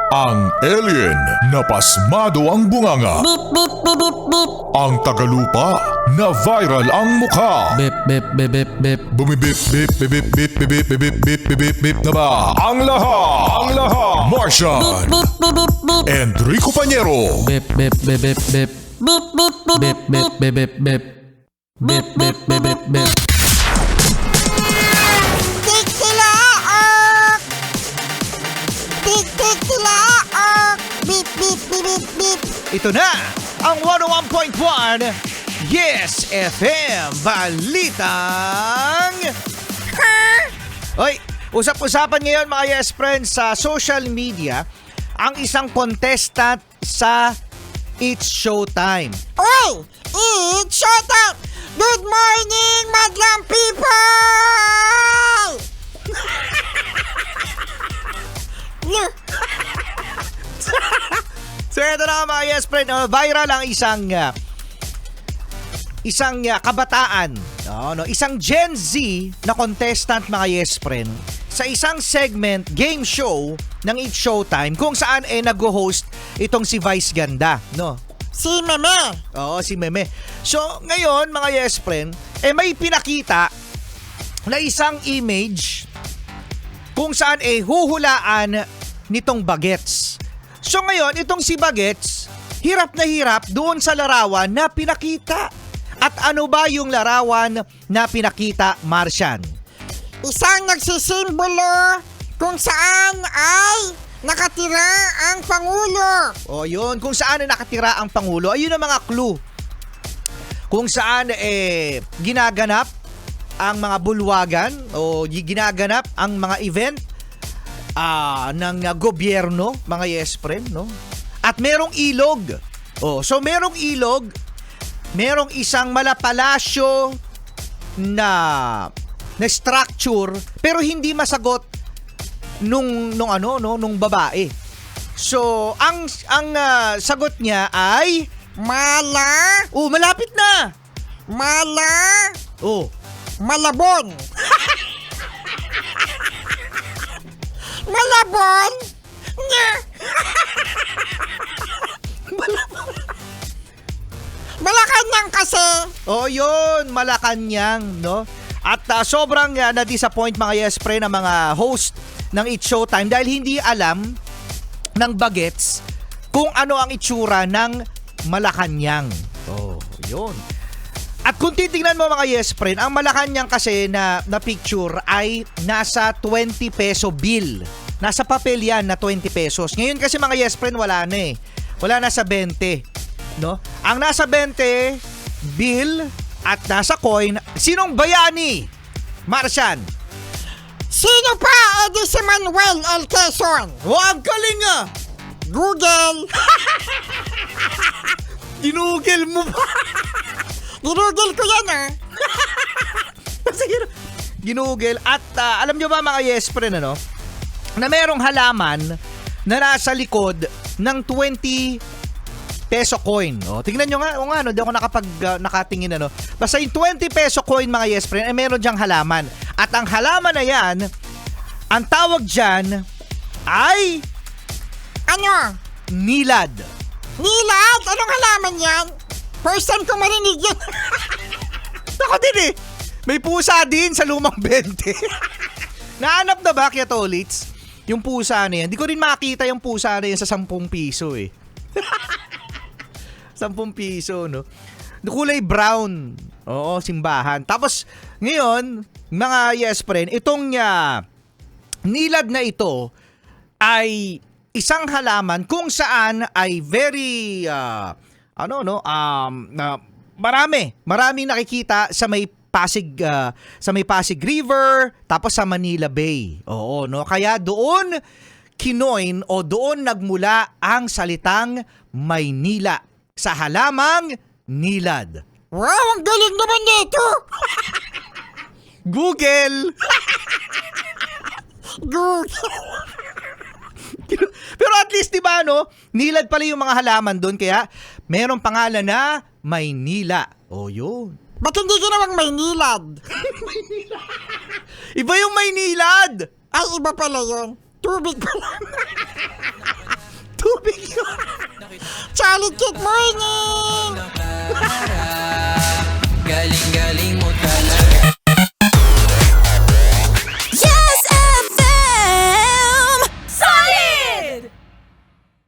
Ang alien na pasmado ang bunganga. Beep, beep, beep, beep, beep. Ang tagalupa na viral ang mukha. Beep, beep, beep, beep, beep. Bumibip bip bip bip bip bip bip bip bip bip bip na ba? Ang lahat! Martian! Beep, beep, beep, beep. Enrico Pañero! Beep, beep, beep, beep, beep. Beep, beep, beep, Beep, beep, beep, beep, beep. Beep, beep, beep, beep, beep. Tik-tilaok! Tik-tik-tilaok! Beep, beep, beep, beep, beep. Ito na ang 101.1 Yes FM Balitang Oy, usap-usapan ngayon mga Yes Friends sa social media ang isang contestant sa It's Showtime. Oy! It's showtime! Good morning, madlang people! So ito na mga Yes Friends, viral ang isang kabataan, isang Gen Z na contestant mga Yes Friend sa isang segment game show ng It's Showtime kung saan nag-host itong si Vice Ganda, no? Si Meme. Oo, si Meme. So, ngayon, mga Yes Friend, may pinakita na isang image kung saan huhulaan nitong Bagets. So, ngayon, itong si Bagets, hirap na hirap doon sa larawan na pinakita. At ano ba yung larawan na pinakita, Martian? Isang nagsisimbolo kung saan ay nakatira ang Pangulo. O yun, kung saan nakatira ang Pangulo, ayun ang mga clue. Kung saan ginaganap ang mga bulwagan o ginaganap ang mga event ng gobyerno, mga Yes Friend, no? At merong ilog. So merong ilog, merong isang malapalasyo na structure pero hindi masagot nung babae. So ang sagot niya ay malapit na. Malabon. Malabon? Nga. Malacanang kasi. Yun, Malacanang, no? At sobrang na-disappoint mga Yes Friend ng mga host ng It's Showtime dahil hindi alam ng Bagets kung ano ang itsura ng Malacanang. Yun. At kung titingnan mo mga Yes Friend, ang Malacanang kasi na picture ay nasa 20 peso bill. Nasa papel yan na 20 pesos. Ngayon kasi mga Yes Friend wala na Wala na sa 20. No? Ang nasa 20 bill at nasa coin, sinong bayani? Martian. Sino pa? Si Manuel L. Quezon. Ang galing nga. Google. Ginugel mo ba? Ginugel ko yan Ginugel. At alam nyo ba mga Yes Friend, na merong halaman na nasa likod ng 20 peso coin. Tingnan nyo nga, di ako nakatingin, Basta yung 20 peso coin mga Yes Friend, meron dyang halaman. At ang halaman na yan, ang tawag dyan ay ano? nilad. Nilad? Anong halaman yan? First time ko marinig yun. Ako din May pusa din sa lumang 20. Nahanap na ba, Kiatolits? Yung pusa na yan. Di ko rin makita yung pusa na yan sa 10 piso 10 piso, no? Kulay brown. Oo, simbahan. Tapos, ngayon, mga Yes Friend, itong nilad na ito ay isang halaman kung saan ay very, marami nakikita sa may Pasig River, tapos sa Manila Bay. Oo, no? Kaya doon doon nagmula ang salitang Maynila sa halamang nilad. Wow, ang galing naman nito. Google. Pero at least, di ba, nilad pala yung mga halaman doon, kaya merong pangalan na Maynila. Yun. Ba't hindi ginawang Maynilad? Iba yung Maynilad. Ay, iba pala yun. Tubig pala. morning, good morning!